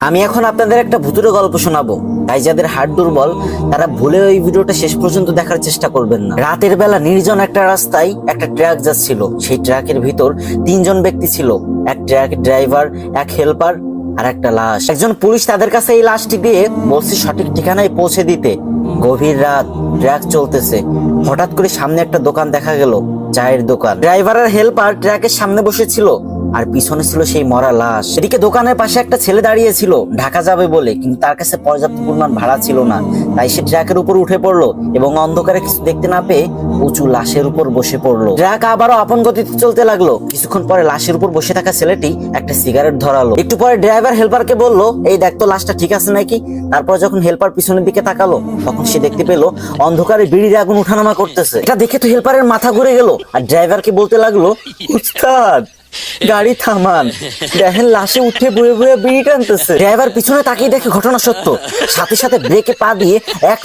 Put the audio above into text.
আমি এখন আপনাদের একটা ভুতুড়ে গল্প শোনাবো, তাই যাদের হার্ট দুর্বল তারা ভুলেও এই ভিডিওটা শেষ পর্যন্ত দেখার চেষ্টা করবেন না। রাতের বেলা নির্জন একটা রাস্তায় একটা ট্রাক যাচ্ছিল। সেই ট্রাকের ভিতর তিনজন ব্যক্তি ছিল, এক ট্রাকের ড্রাইভার, এক হেল্পার আর একটা লাশ। একজন পুলিশ তাদের কাছে এই লাশটি দিয়ে বলছে সঠিক ঠিকানায় পৌঁছে দিতে। গভীর রাত, ট্রাক চলতেছে, হঠাৎ করে সামনে একটা দোকান দেখা গেল, চায়ের দোকান। ড্রাইভার আর হেল্পার ট্রাকের সামনে বসেছিল আর পিছনে ছিল সেই মরা লাশ। এদিকে দোকানের পাশে একটা ছেলে দাঁড়িয়ে ছিল ঢাকা যাবে বলে, কিন্তু তার কাছে পর্যাপ্ত পরিমাণ ভাড়া ছিল না। তাই সে ট্রাকের উপর উঠে পড়লো এবং অন্ধকারে কিছু দেখতে না পেয়ে উঁচু লাশের উপর বসে পড়লো। ট্রাক আবারও আপন গতিতে চলতে লাগলো। কিছুক্ষণ পরে লাশের উপর বসে থাকা ছেলেটি একটা সিগারেট ধরালো। একটু পরে ড্রাইভার হেল্পারকে বললো, এই দেখ তো লাশটা ঠিক আছে নাকি। তারপর যখন হেল্পার পিছনের দিকে তাকালো তখন সে দেখতে পেলো অন্ধকারে বিড়ির আগুন উঠানামা করতেছে। এটা দেখে তো হেল্পারের মাথা ঘুরে গেল আর ড্রাইভারকে বলতে লাগলো, উস্তাদ গাড়ি থামান, দেখেন লাশে উঠে বয়ে বয়ে বিড়ি টানতেছে। ড্রাইভার পিছনে তাকিয়ে দেখে ঘটনা সত্য, সাথে সাথে ব্রেকে পা দিয়ে এক